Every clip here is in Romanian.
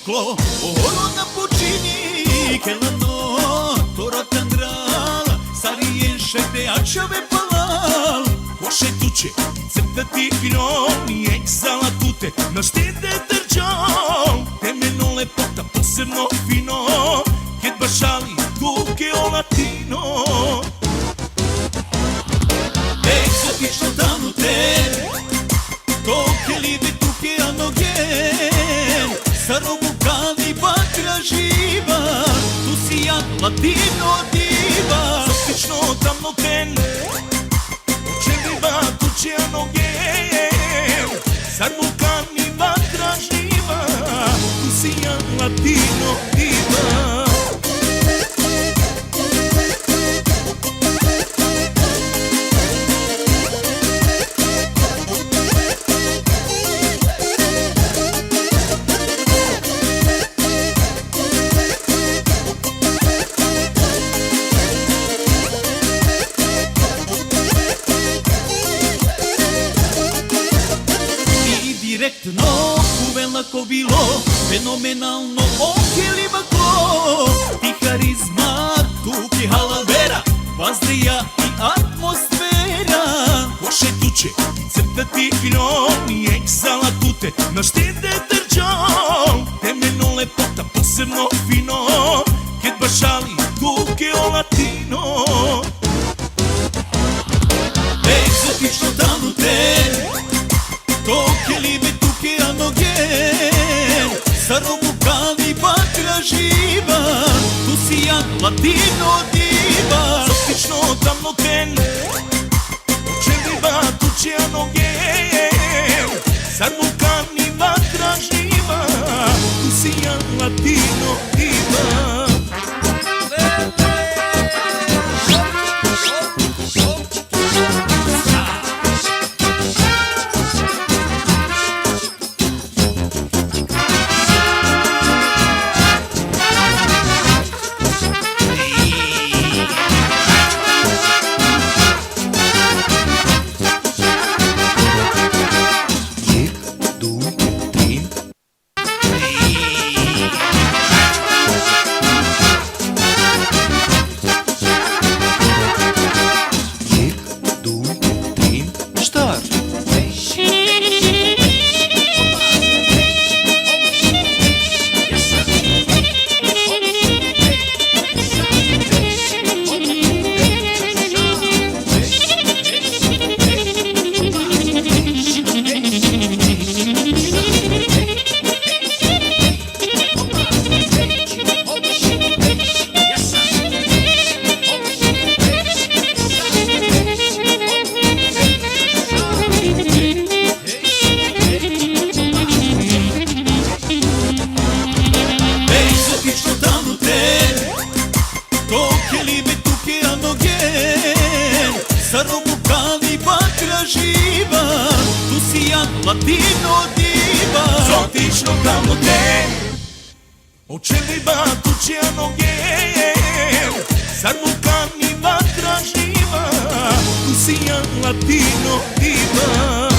sclo oro na puccini che la notte tandral sariesce te acciave palal coșe tuce țeptă tigrioni exala tute năștinde tergion temenole porta posebno fino che basciali tu che o latino exotično danu te to che libe tu che hanno gen sarobukani patra živa tu si ja latino diva exotično danu ten tu ce hanno gen sarobukani patra živa tu si ja latino diva. Direktno uvela ko bilo fenomenalno okili ko ti harizma tu ki halavera vazdeja i atmosfera koše tuče crta ti filoni exala tute naštinde terđon temeno lepota posebno fino kad bašali tu ke o latino egzotično danu te to che libe tu che hanno gen sarobukani patra živa tu si ja latino diva exotično danu ten učeliva tu ce hanno gen sarobukani patra živa tu si ja latino diva. Sarobukani patra živa tu si ja latino diva exotično danu te učeliva tu ce hanno gen sarobukani patra živa tu si ja latino diva.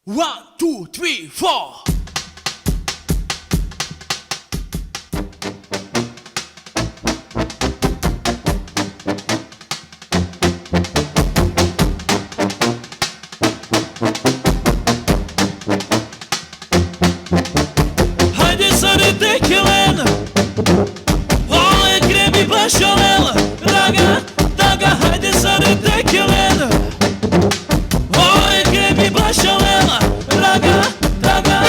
One, two, three, four. Hajde sarete kelena Ole grebi bašalela Draga, daga, hajde sarete kelena Ole grebi bašalela Draga, daga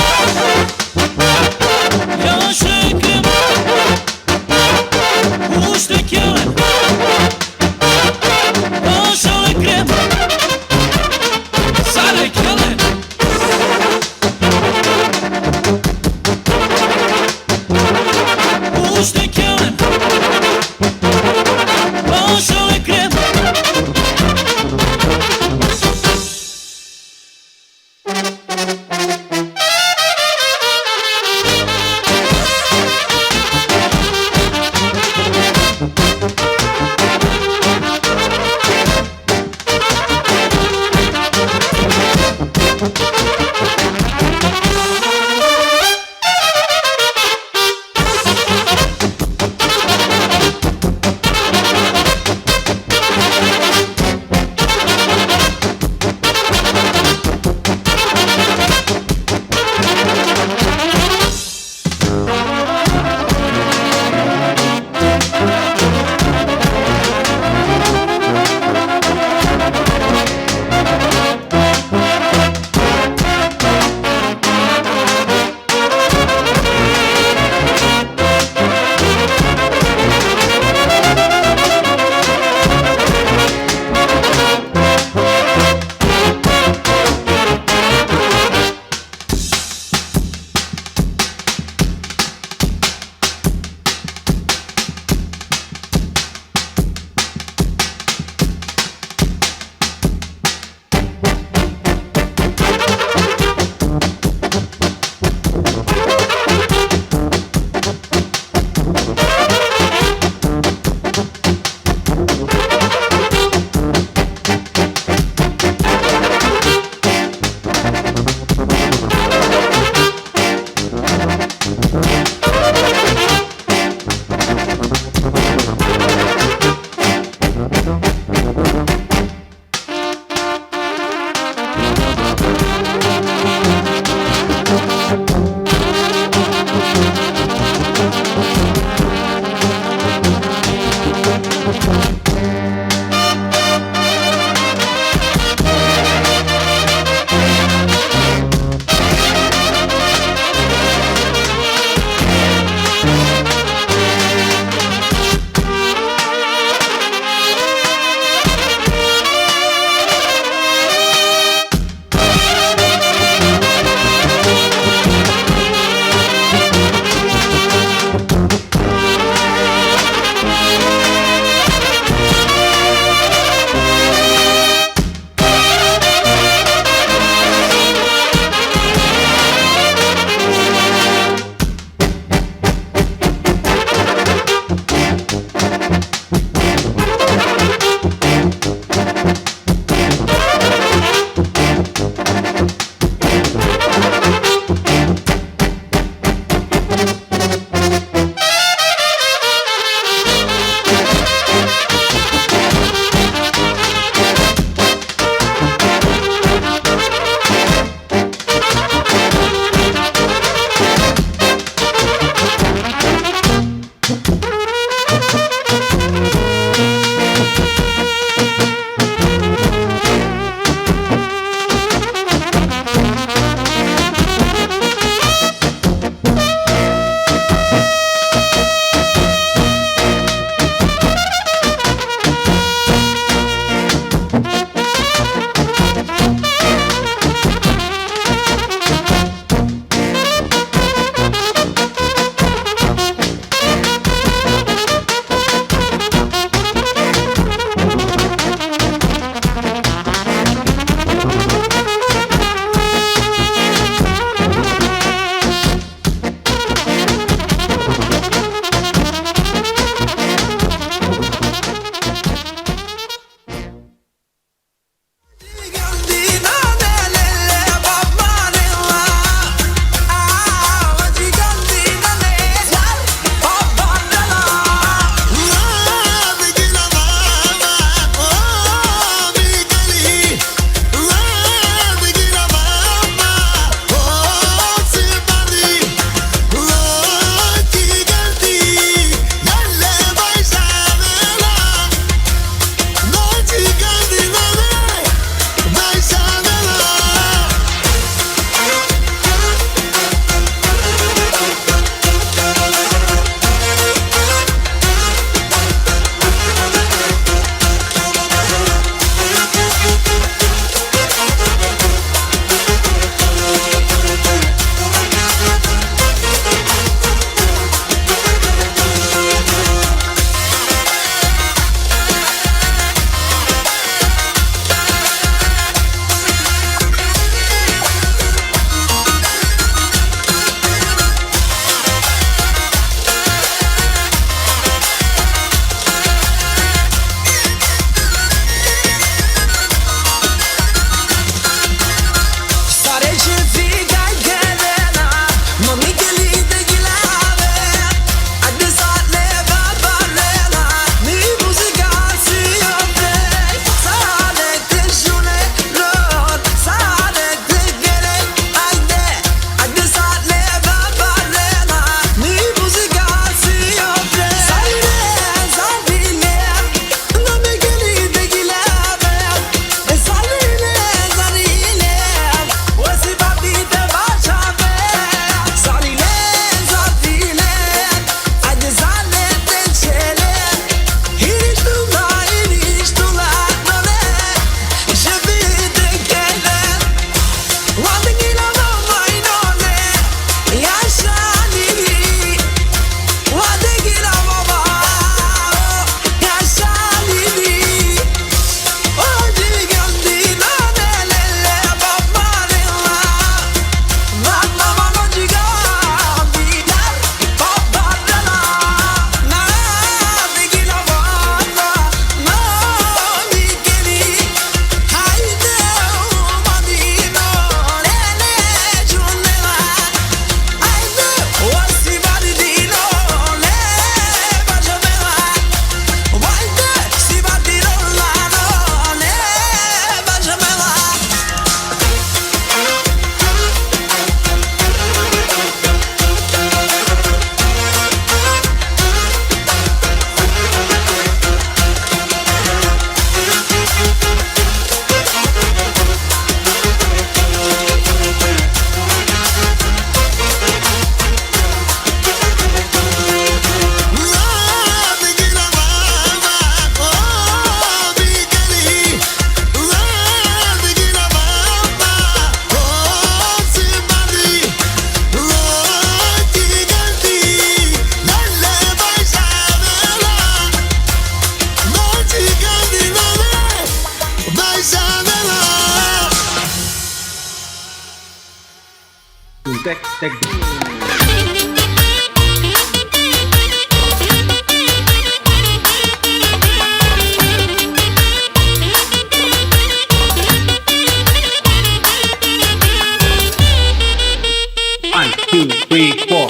One, two, three, four.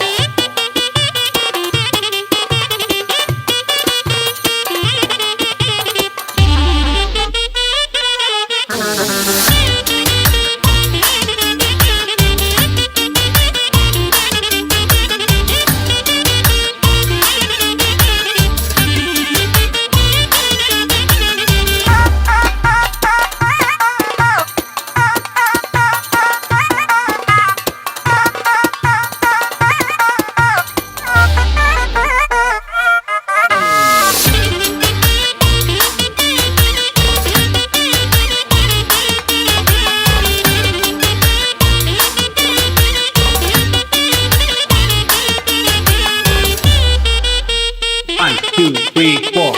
One, two, three, four.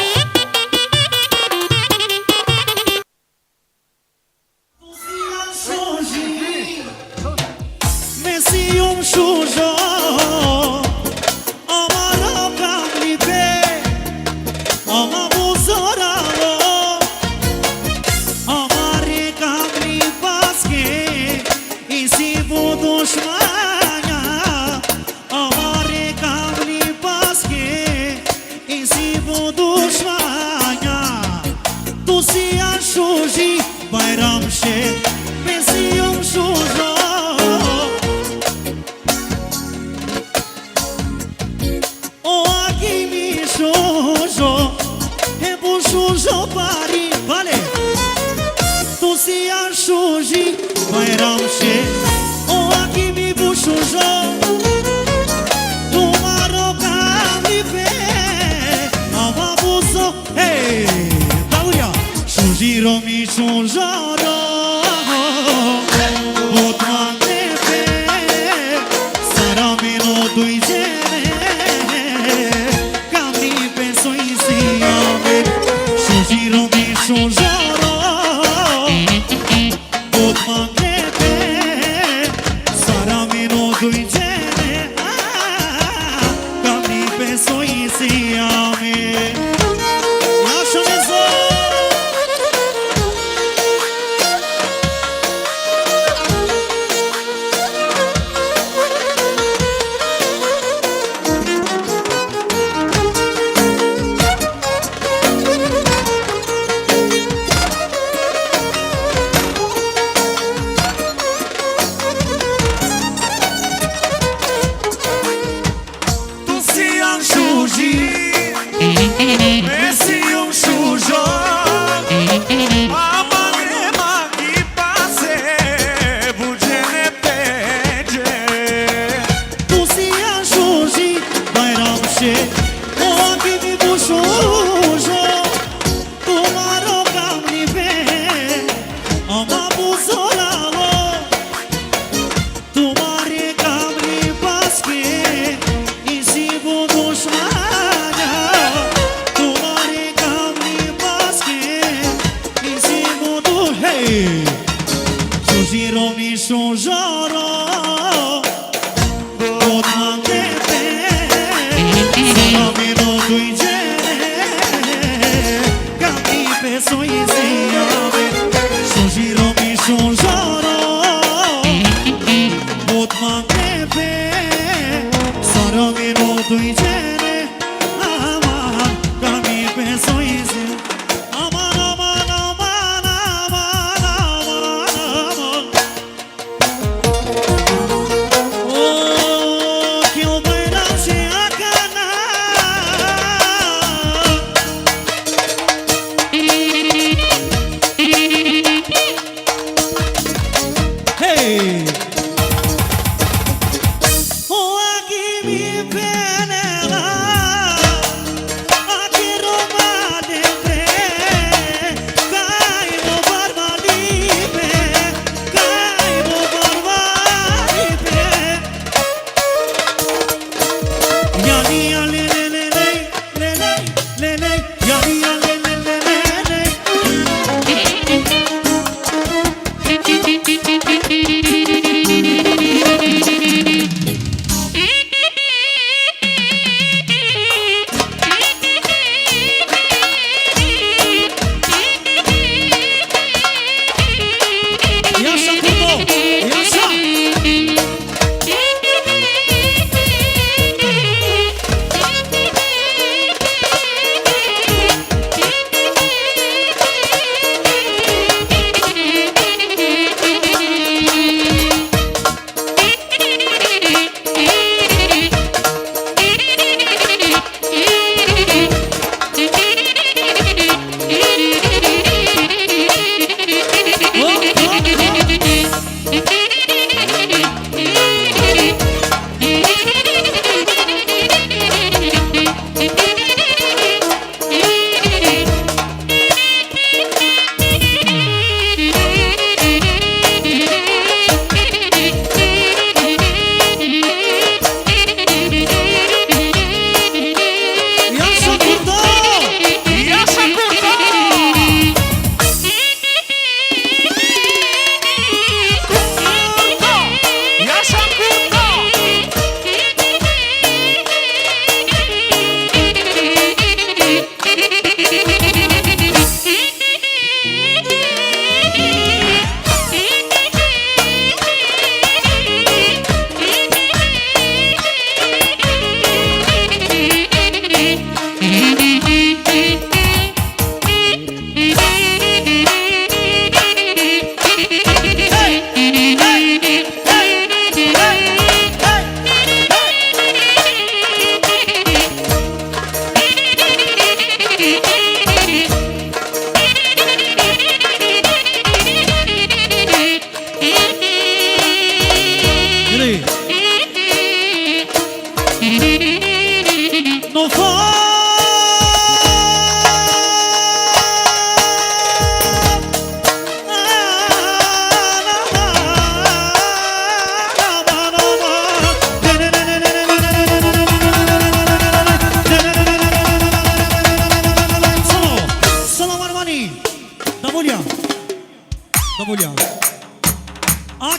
Mesijum shujo Amara kamlipe Ama buzoralo Amare kamli paske Isi budushmanya Amare kamli paske Isi budushmanya Tu si anshuji Bayram she Mesijum shujo Shujo pari, vale. Tu si anshuji, bayram she. O aqui mi bu shujo. Tu maroka mi fe. Ama buzo, hey. Tauria, shujiro mi shujoro. Botman tepe. Saramino duijene. Kamni penso in siame. Giro mi shujoro Bot mangrebe Saramino duigene Kamni penso insieme Lascio meso Mesijum shujo Amagrema i pase Bujene peđe Tu si anshuji Bayram she O aki mi bu shujo Tu maro kamni ve Ama buzoralo Tu mare kamni paske Isi budushmanya Giro mi shujoro Bot mangrebe Saramino duigene Kamni penso insieme Giro mi shujoro Bot mangrebe Saramino duigene Aman Kamni penso insieme Aman, aman, aman, aman, aman, aman Oh, que o bayram she akana Hey Oh, aqui me penela Aqui Roma depre Cai no barba libe Cai no barba libe Yani ale le le le le le le Yani ale le le le le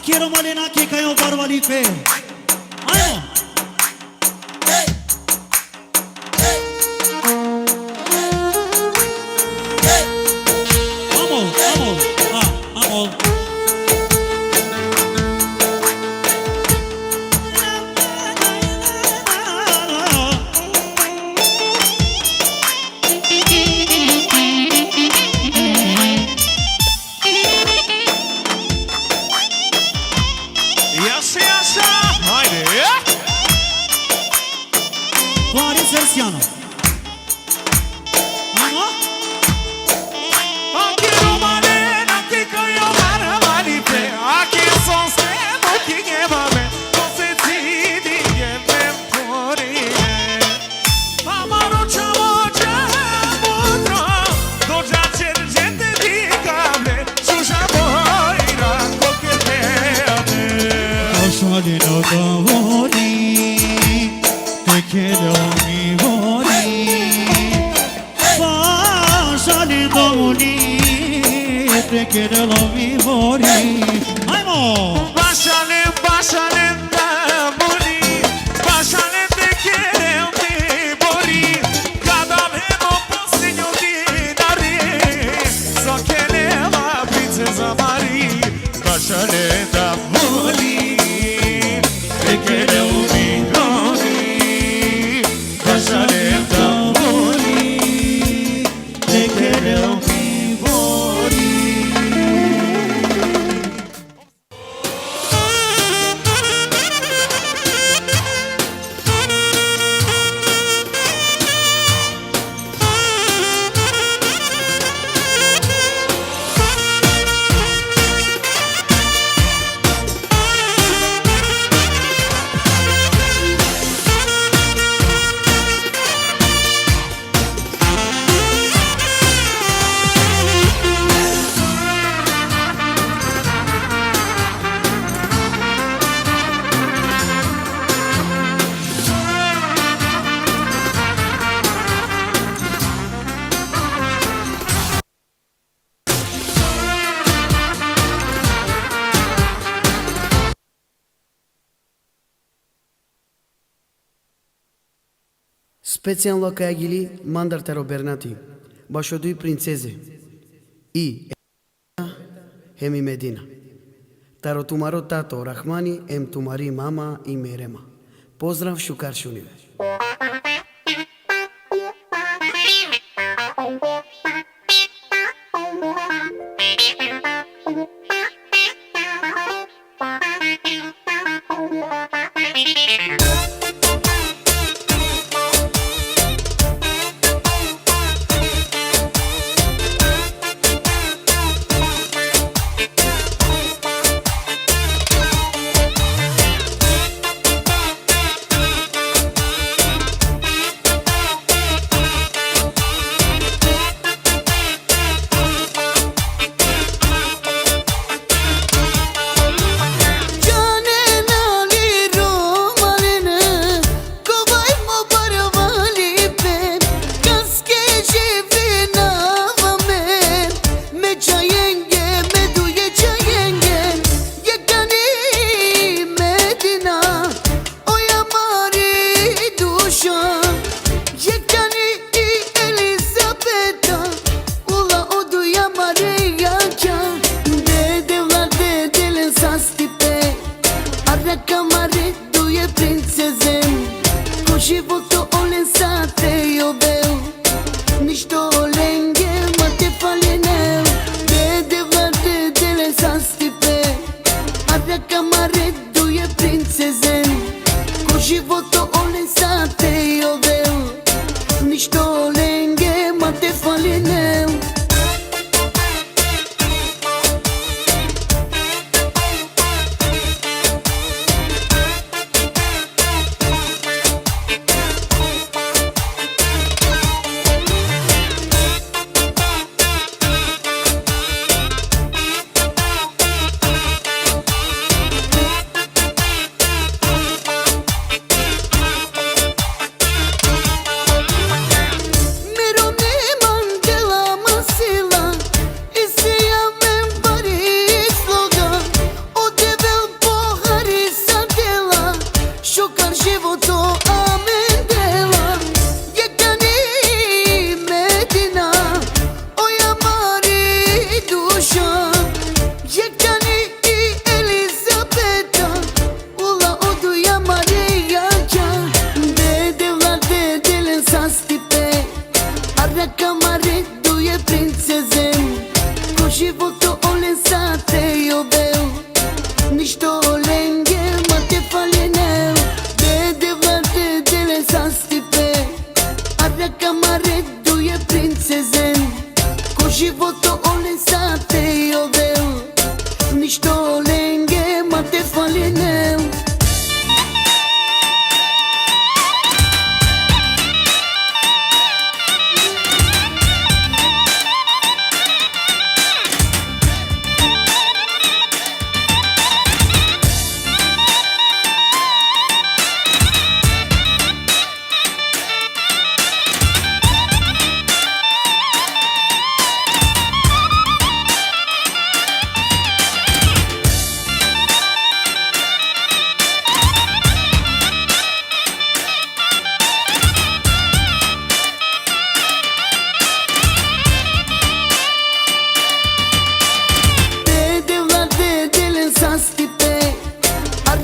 quiero malena que caiu barbalife. Aio. Vamos, vamos. Vamos. Floare Sersiano. Vamos. Aqui no Malena, aqui caiu barbalife. Aqui são cedo que queimame. Você te diga bem por ele. Amaro chamo chamudro. Doja cergente di cable. Suja boira coqueteame. Oshali no davori. Te quiero mi bori. Oshali davori. Te quiero mi bori. Aimo. Bașale, bașale, da buri. Bașale te querem te bori. Cada meno postenho dinare. Só quele la princesa Marie. Bașale da buri. Te querem mi bori. Bașale da buri. Te quiero mi bori. Specijalno Locagili, mandartero Bernati, bașodui prințeze, hemi Medina. Taro tumaro tato Rahmani, em tumari mama i merema. Pozdrav šukaršunile.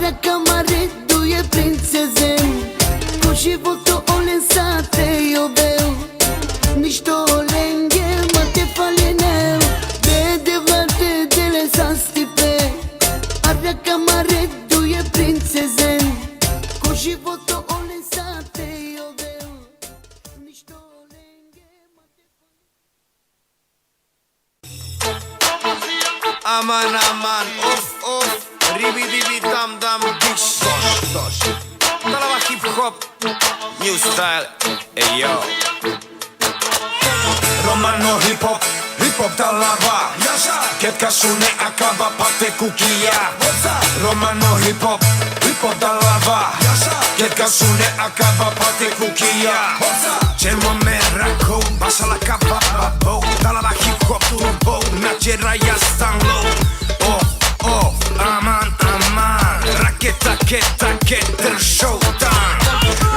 Aracamare, duje princezem Ko životo olen sa te jobel Ništo lenge ma te falenel Bede vlate dele sa stipe Aracamare, duje princezem Ko životo olen sa te jobel Ništo lenge ma te Aman aman, of of, ribi dibi dam dam, dish dosh dosh. Talaba hip hop, new style, ey yo. Romano hip hop talava. Ketka šune akaba pate kukija. Romano hip hop talava. Ketka šune akaba pate kukija. Čemo me rako, baša la kaba babo. Talava hip hop turbo, načera ja stan low. Oh, aman, raketa, keter showtime.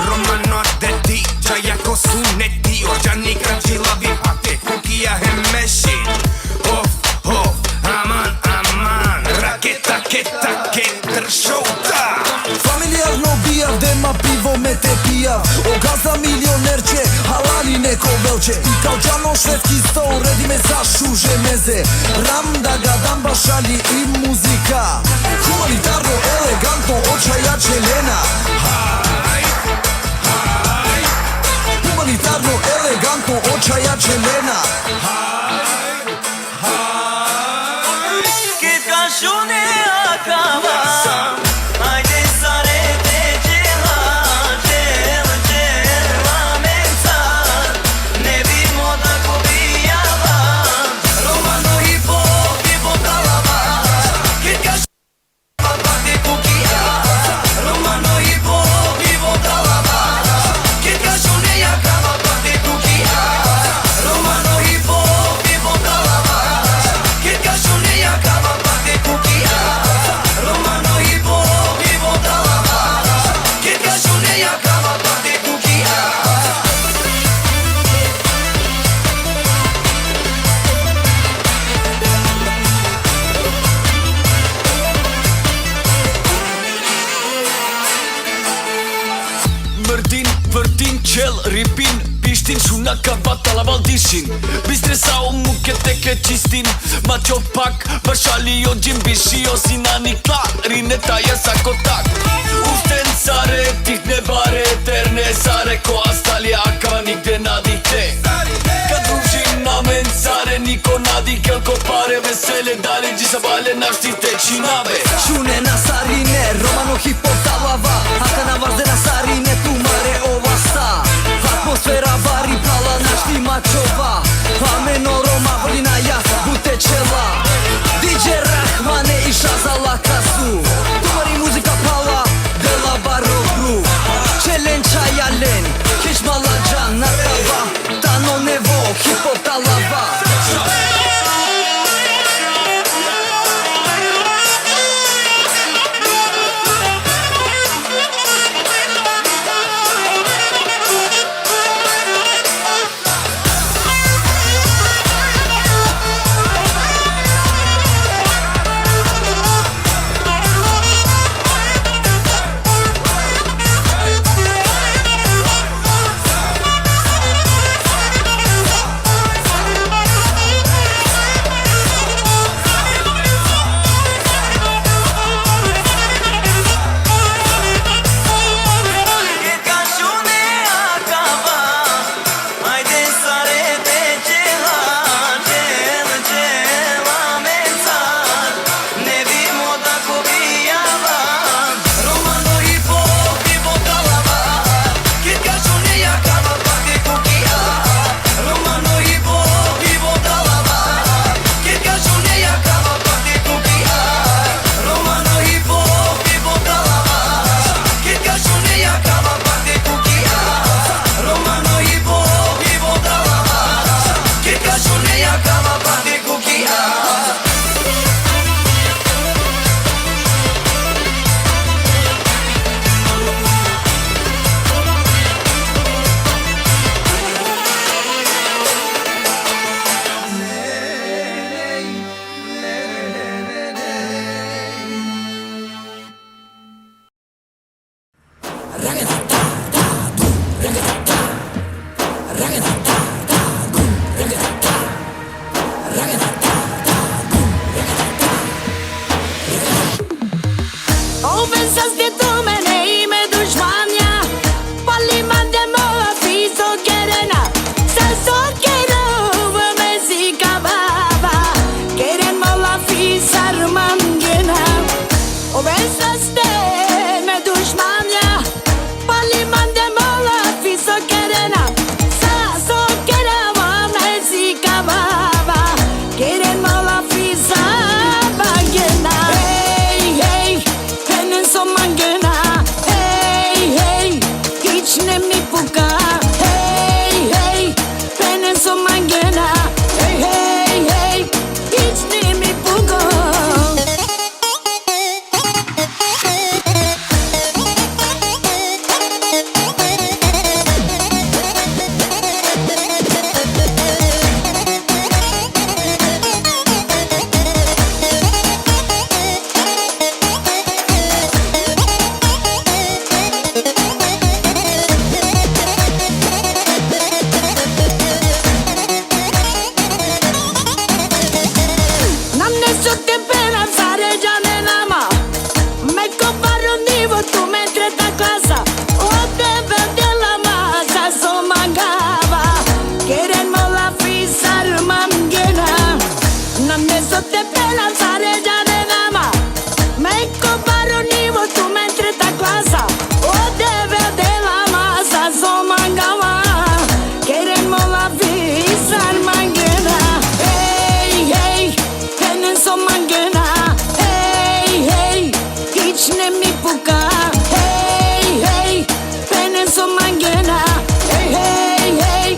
Romano de DJ, jako su netio, Gianni Cantilavi pate kukija hemešin. Oh, aman, raketa, keter showtime. Familijar no bijav, dema pivo me te pijav O gazda milioner će, halali neko velče I kao džano švedski stol, redi me za šuže meze Ram da ga dam bašalji i muzika Humanitarno, elegantno, očajače Lena Humanitarno, elegantno, očajače Lena Ketka šune akaba Ajde sare te džela Džela mencar Ne bimo da pobijava Romano hip hop talava Ketka šune pate kukija Romano hip hop talava Ketka šune akaba pate kukija Romano hip hop talava Ketka šune akaba pate kukija Romano hip hop talava Ketka šune akaba pate kukija Mërdin, vërtin, qel, ripin Pishtin, shuna ka bata la valdishin Bistre sa u muke te ke qistin Ma qo pak, bashali jo gjimbishi O sinani klak, rineta ja sa kotak Usten sare, tih ne bare eterne Sare ko astali aka nigde nadite Kad družim na mensare Niko nadi kelko pare Vesele dale, gjisa bale naštite činave Šune na sarine, Romano hip hop talava Haka na varze na sarine, tu mare ova sta Atmosfera vari pala našti mačova Pameno Roma volina ja, bute čela DJ Rahmane i Shazala kasu Tu mari muzika pala, de la baro gru Čelen čajalen, kish malajan natava Tano nevo, hip hop talava pensas de tu mene i me dushmanja Pali mande mola fiso kerena Sa sot kerove me zika baba Keren mola fisar mangena O pensas de me dushmanja Pali mande mola fiso kerena Sa sot kerove me zika baba Keren mola fisar mangena Hey, hey, henin son mangena Hey, hey, hiç ne mi puka Hey, hey, henin son mangena Hey, hey, hey, hiç ne mi puka Nam neso te speranzare già nell'ama Me comparo un divo tu mentre ta casa O deve della masa so mangava Querendo la fisar mangena Nam neso te speranzare già nell'ama Me comparo un divo tu mentre ta casa O deve della masa so mangava Querendo la fisar mangena Hey, hey, henin son mangena Hey, hey, hiç ne mi puka Hey, hey, henin son mangena Hey, hey, hey,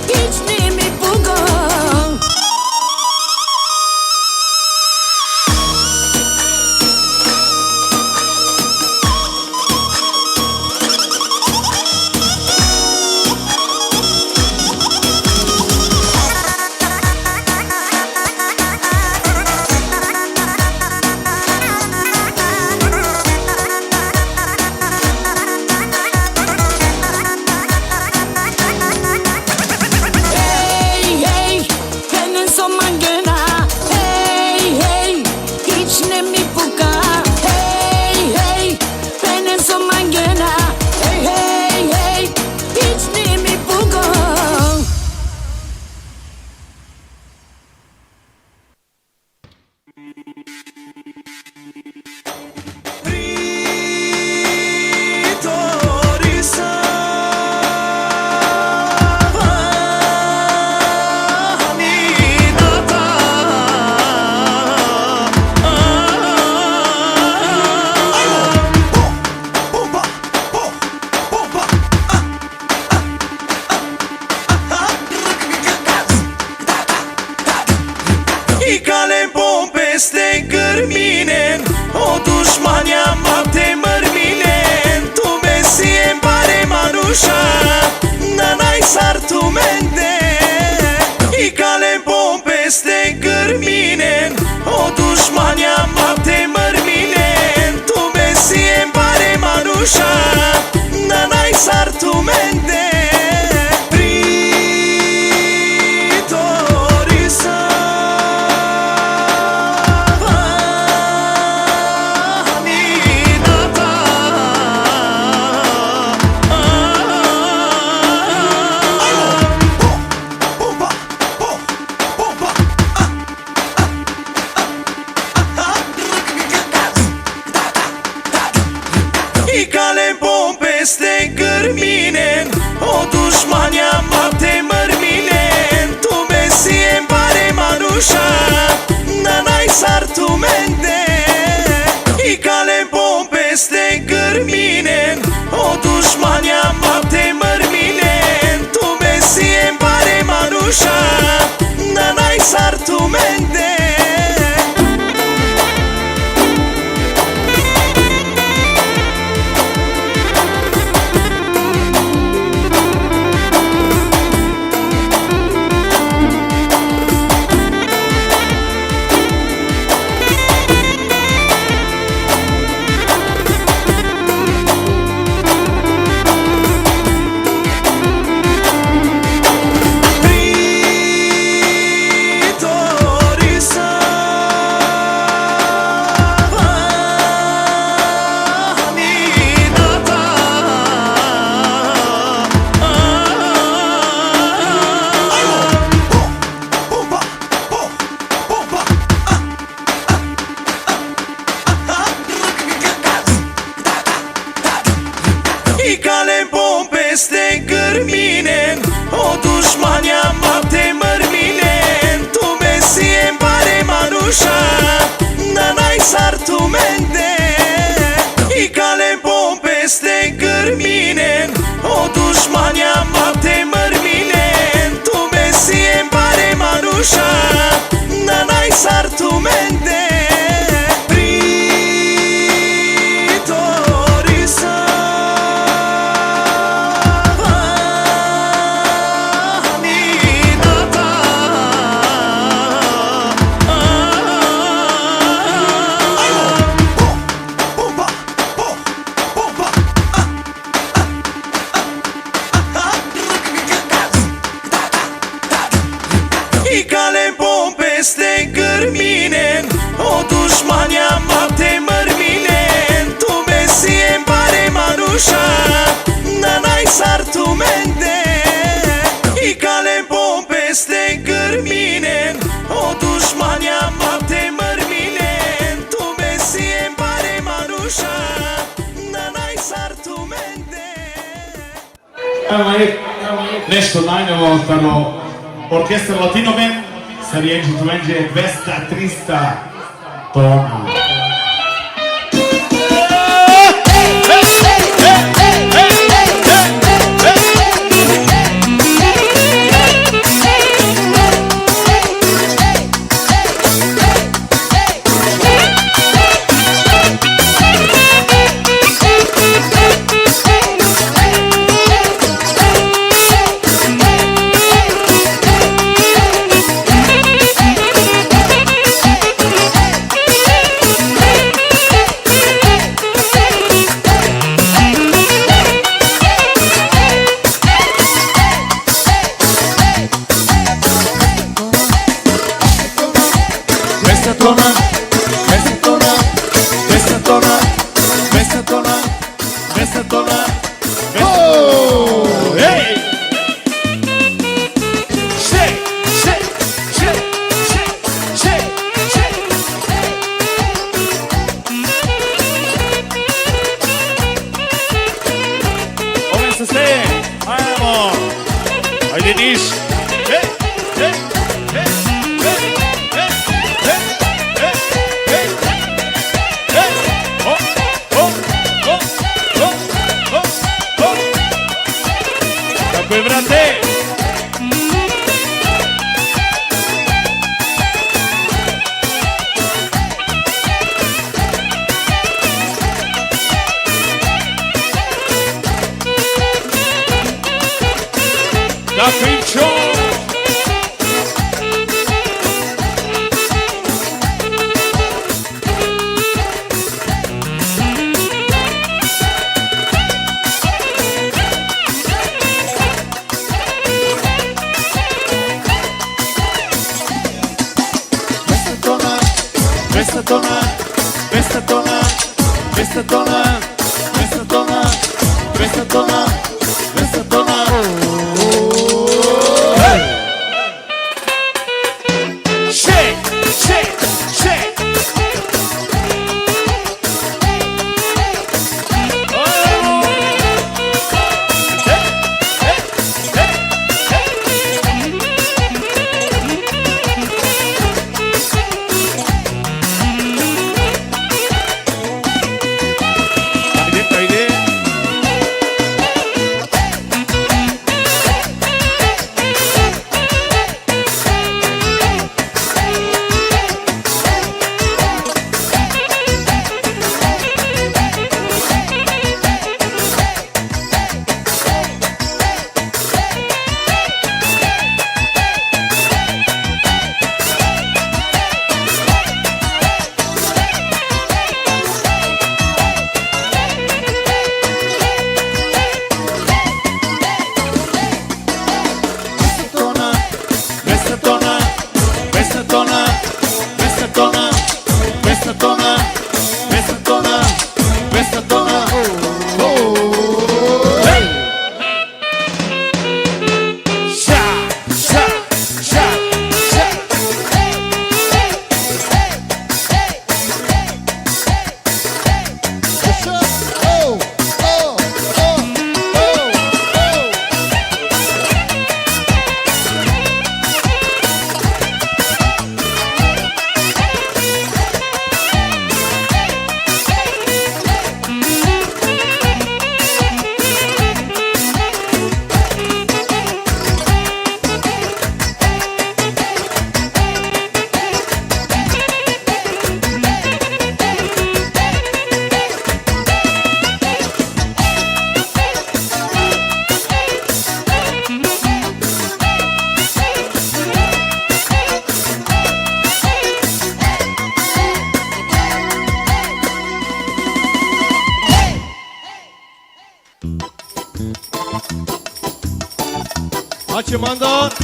hiç ne mi puka Hey, hey, henin son mangena Hey, hey, hiç ne mi puka Hey, hey, henin son mangena Hey, hey, hey, hiç ne mi puka I cale bom peste cărmine O dușmania mate mărmine Tu mesi în pare manușa Nanai sar tu mende I cale bom peste cărmine O dușmania mate mărmine Tu mesi în pare manușa Nanai sar tu mende I cale bom peste cărmine O dușmania mate mărmine Tu mesi în pare manușa Nanai sar tu mende I cale bom peste cărmine O dușmania mate mărmine Tu mesi în pare manușa Nanai sar tu mende Marusha Nanai sartumente I cale bom peste gârmine O dușmania mate mărmine Tu mesie pare Marusha Nanai sartumente I cale bom peste gârmine O dușmania mate mărmine Tu mesie pare Marusha Nanai sartumente I cale bom peste gârmine O dușmania mate mărmine Tu mesie pare Marusha Nanai sartumente Evo nešto najnovo staro Orkestar Latino Band sa riječju tuvenđe 200-300 tona. Macie mandat?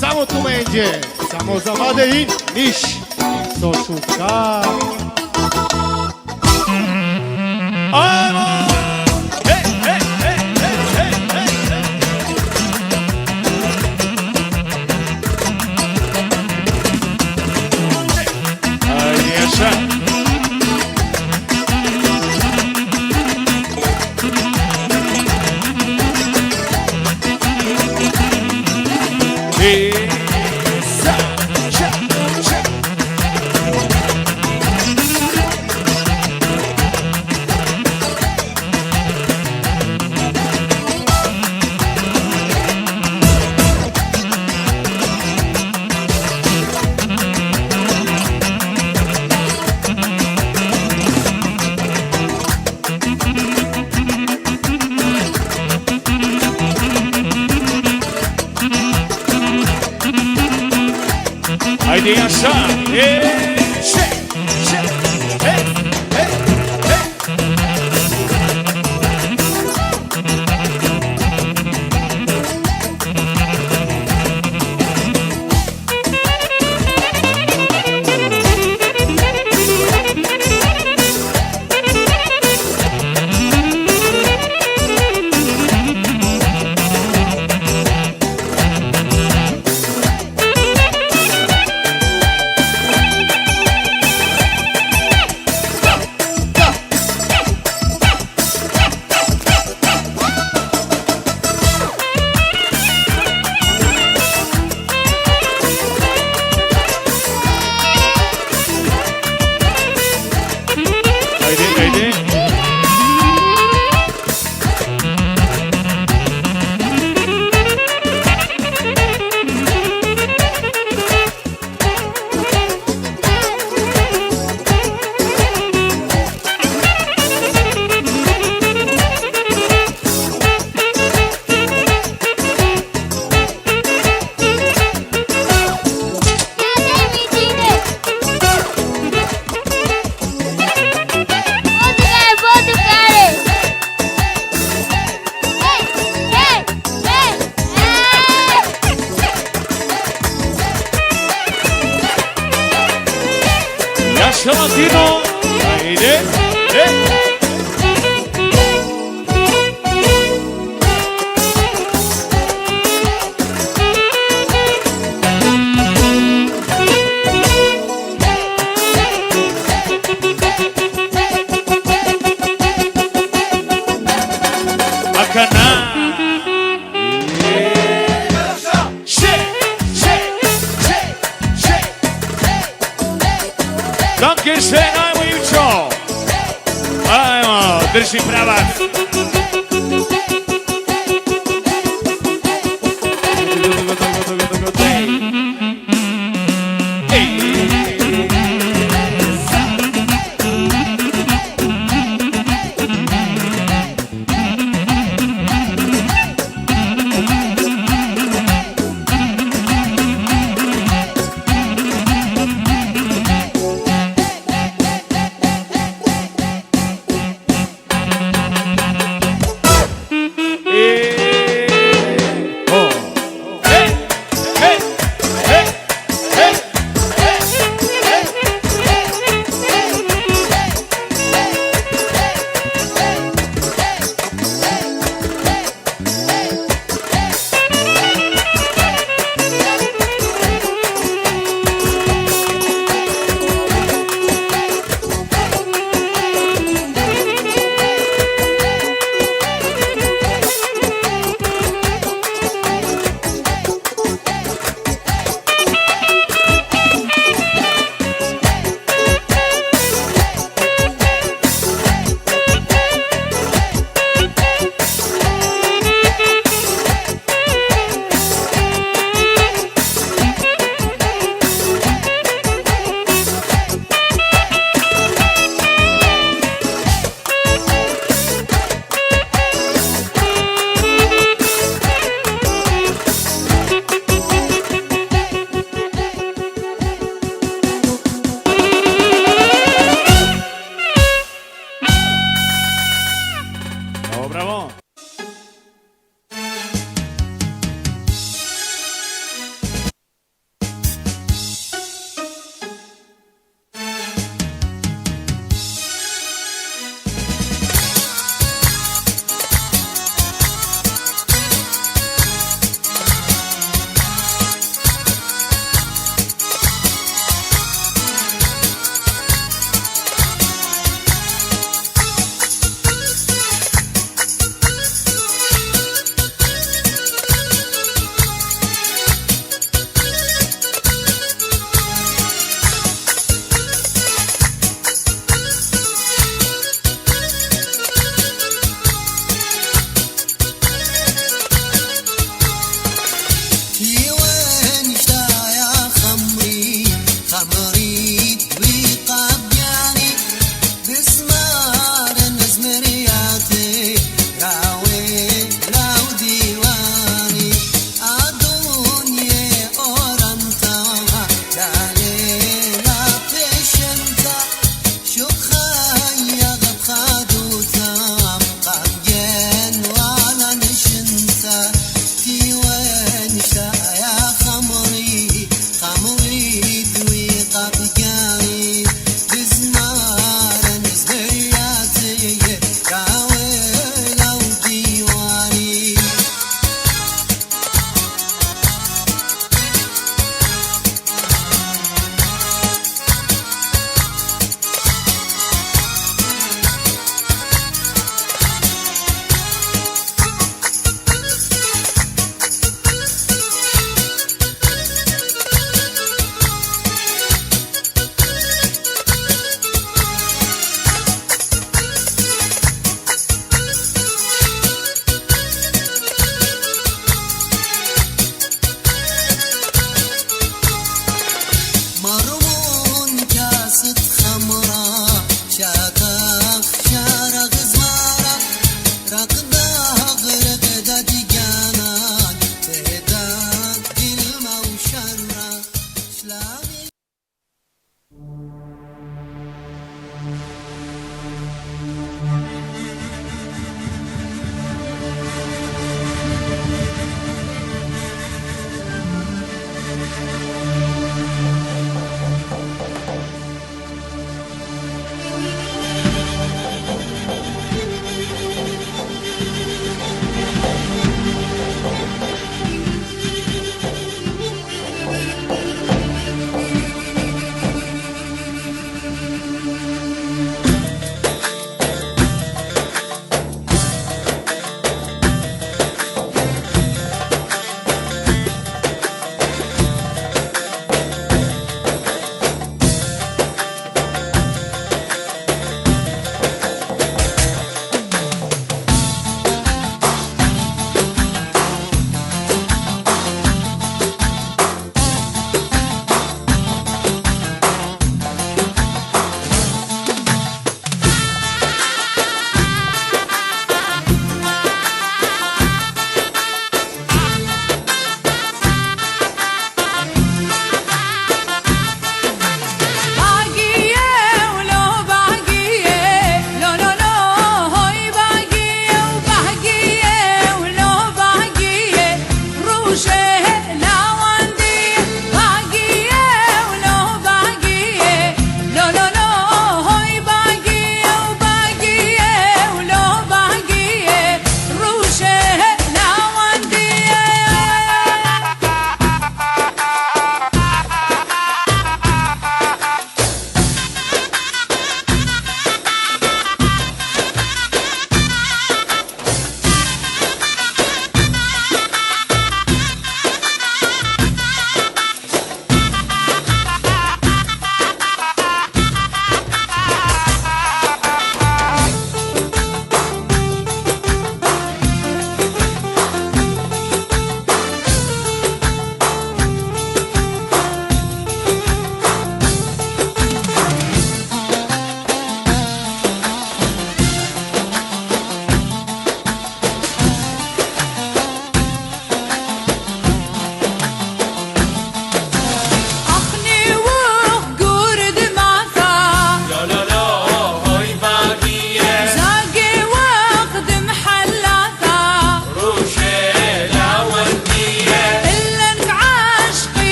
Samo tu będzie. Samo zawady i niż. Co szuka? Haydi yaşa. Yaşa Latino. Haydi. Akana. Dankeschön, ajmo Ivčo. Ajmo, drži pravac.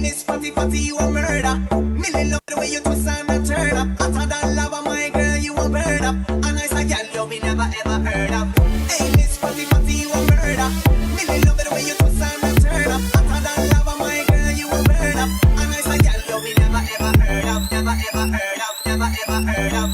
Miss Fatty Fatty, you a murder. Millie love the way you twist and turn up. Hotter than lava, my girl, you a burn up. A nice a gal you me never ever heard of. Hey, Miss Fatty Fatty, you a murder. Millie love the way you twist and turn up. Hotter than lava, my girl, you a burn up. A nice a gal you me never ever heard of. Never ever heard of. Never ever heard of.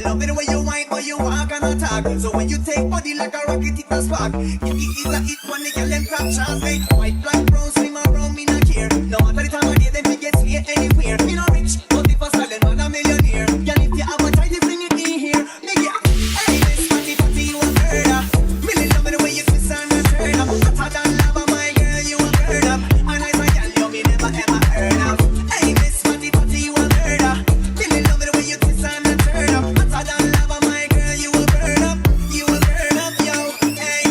Love it the way you whine or you walk and attack. So when you take body like a rocket, it a spark. It is a hit when they get them top shots. Hey, white, black, brown, swim around, me not care. No matter the time of day, them we get straight anywhere. Me not rich, but if a silent man a millionaire. Girl, if you have a try, you bring it in here. Me get, hey, Miss Fatty Fatty, you a murder. Really love it the way you twist and turn up. Hotter than lava, my girl, you a burn up. And I say, girl, you me never ever heard of. Hey, Miss Fatty Fatty, you a murder. Really love it the way you twist and turn up. Hotter than lava, my girl, you a burn up. You a burn up, yo, hey.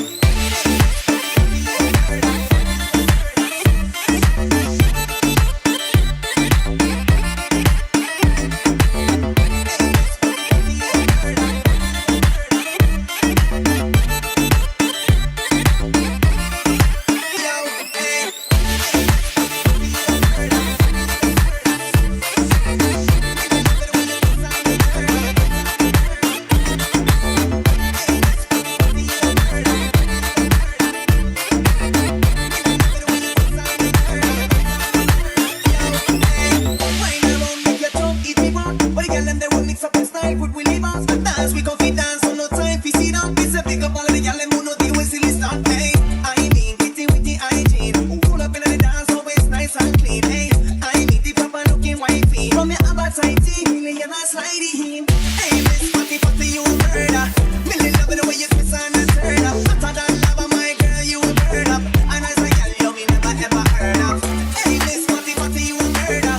Dance, we go fit dance, so no time fi sit down. It's a big up all of the gyal them who know the way silly start. Hey, I mean, witty witty hygiene. Pull up in the dance, always nice and clean. Hey, I mean the proper looking wifey. From your appetite, million and slidey him. Hey, Miss Fatty Fatty, you a murder. Millie love it the way you twist and turn up. Hotter than lava, my girl, you a burn up. And as a gyal, you me never ever heard of. Hey, Miss Fatty Fatty, you a murder.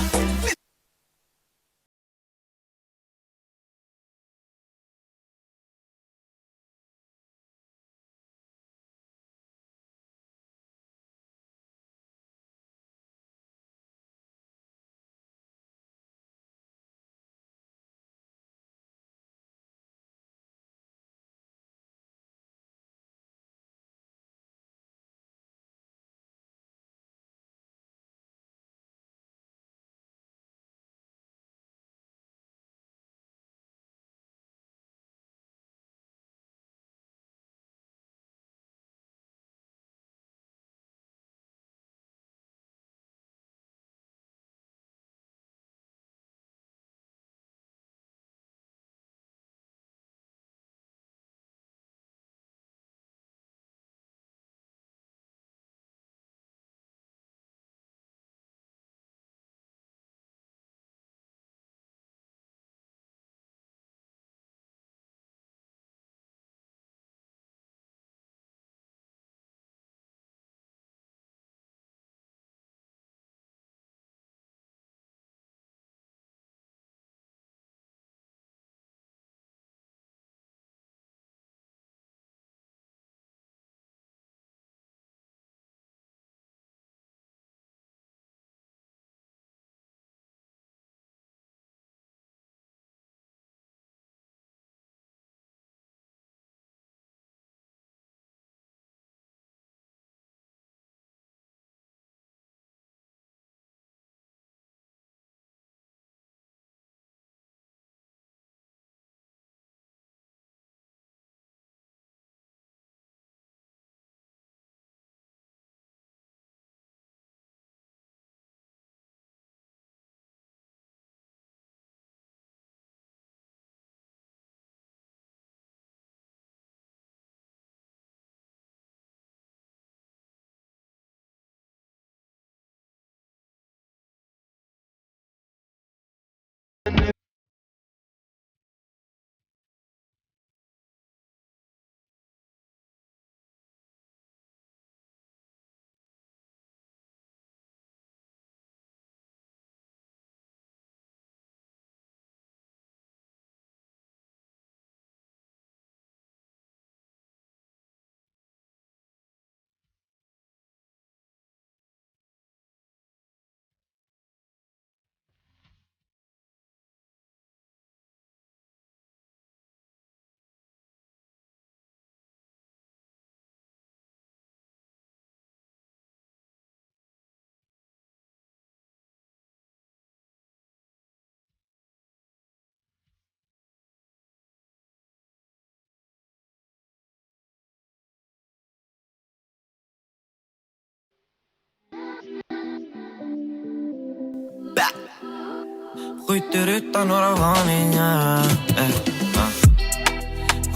Skjuter utan några varningar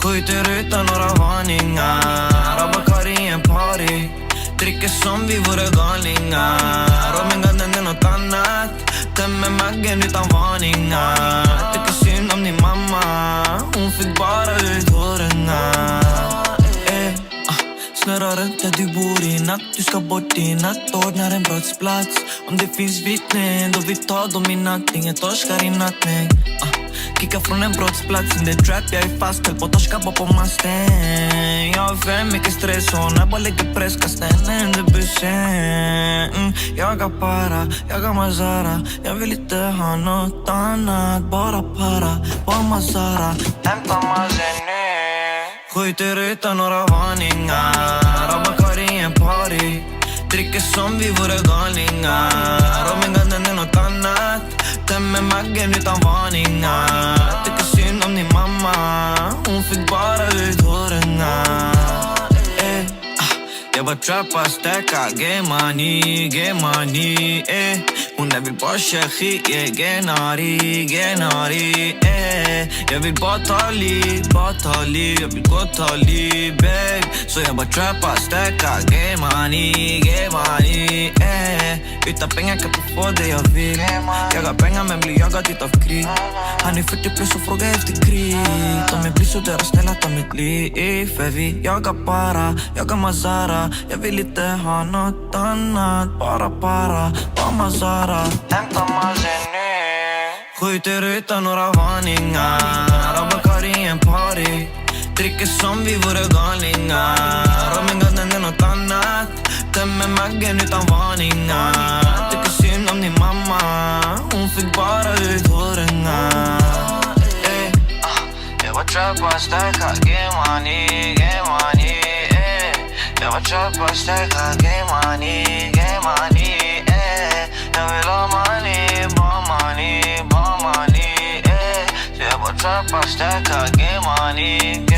Skjuter utan några varningar Rabakar i en party Dricker som vi vore galningar Och min gannen är något annat Tämmer maggen utan varningar Tycker synd om din mamma Hon fick bara ut håringar Snurrar runt där du bor i natt Du ska bort i natt, ordnar en brottsplats Om det finns vittnen, då vi tar dem i natt Ingen torskar i natt, nej Kicka från en brottsplats in the trap Jag är fast, höll på att torska på masten Jag har för mycket stress och när bara lägger press Kastar henne under bussen Jag har para, jag har Mazara Jag vill inte ha något annat Bara para, på Mazara Hämta mazen nu Skjuter utan några varningar Rabakar i en party Dricker som vi vore galningar Och min gannen är något annat Tämmer maggen utan varningar Tycker synd om din mamma Hon fick bara ut håringar Jag bara trappar, stäckar, get money, Hon där vill bara köra skit, get naughty, Jag vill bara ta liv, jag vill gå ta liv, babe Så jag bara trappar, stäckar, get money, Utan pengar kan du få det jag vill Jag har pengar men blir jagad utav krig Han är 40 plus och frågar efter krig De är blir så där snälla ta mitt liv För vi jagar para, jagar Mazara Jag vill inte ha något annat Bara para, på Mazara Hämta mazen nu Skjuter utan några varningar Rabakar i en party Dricker som vi vore galningar Och min gannen är något annat Tämmer maggen utan varningar Tycker synd om din mamma Hon fick bara ut håringar Jag var trappar, stäckar, get money, Jag var trappar, stäckar, get money, Jag vill ha money, bara money, Så jag var trappar, stäckar, get money,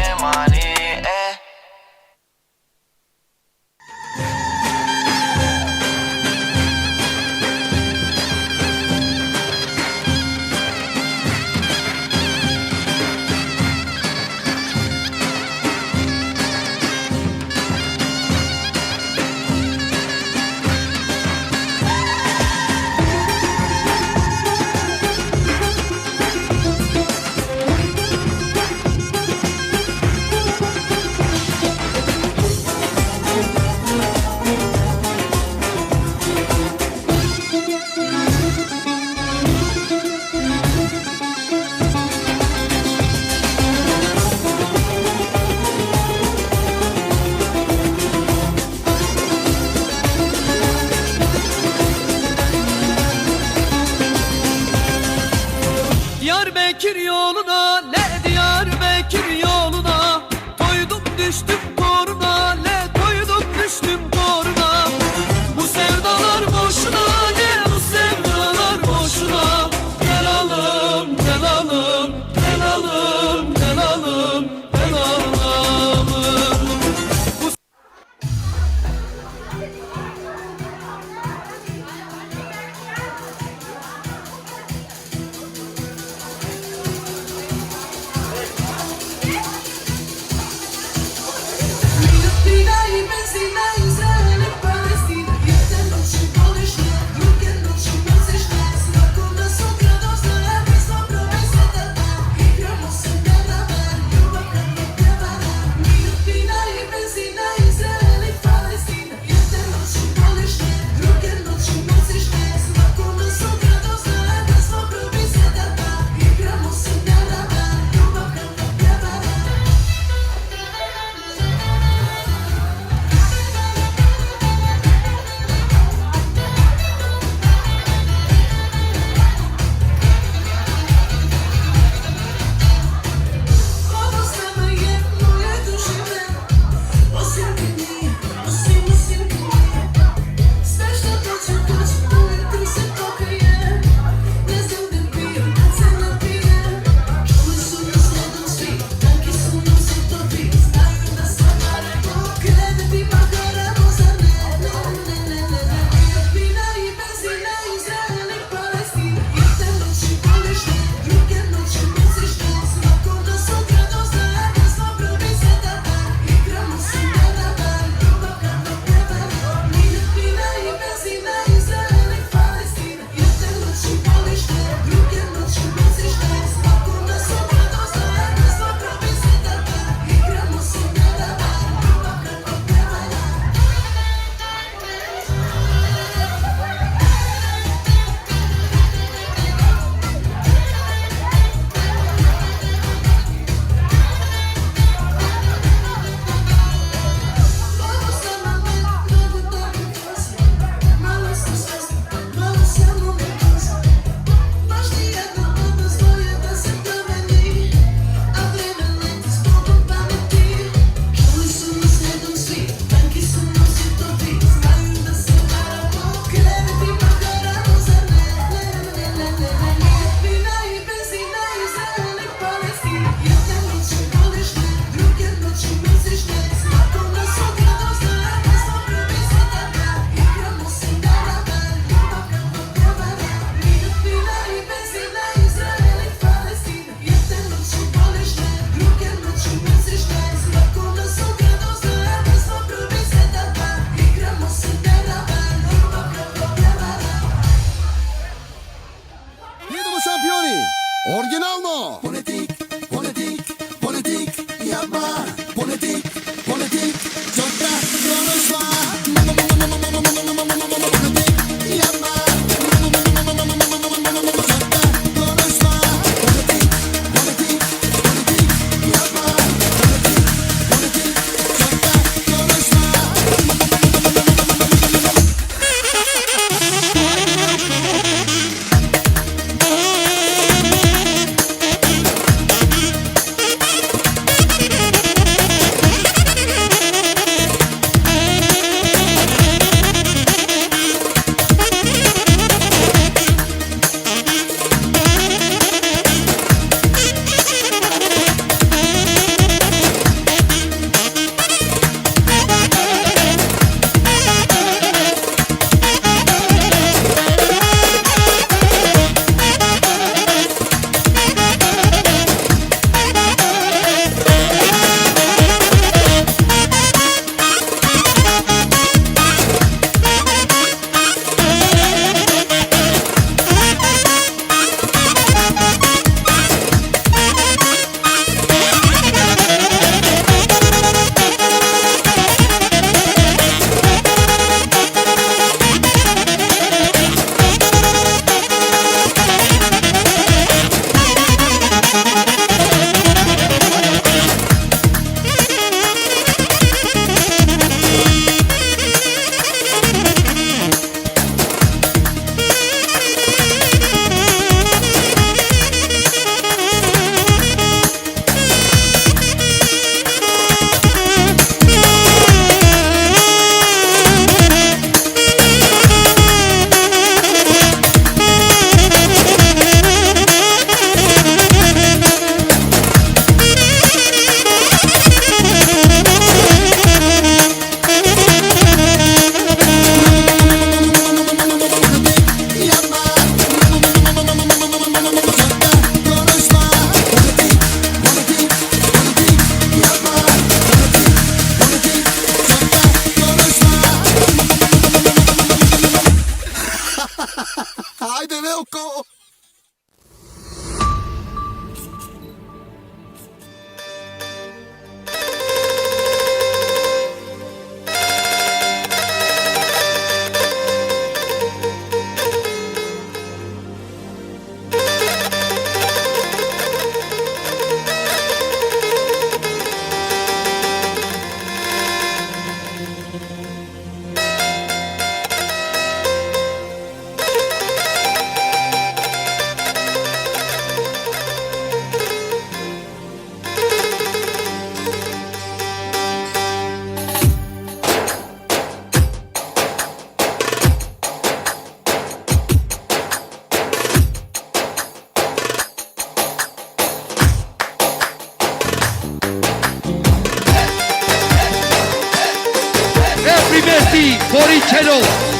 Adi Boricello.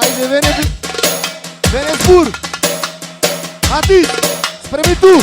Haide, Venesburg! Atis, spre Mitu!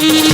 Thank you.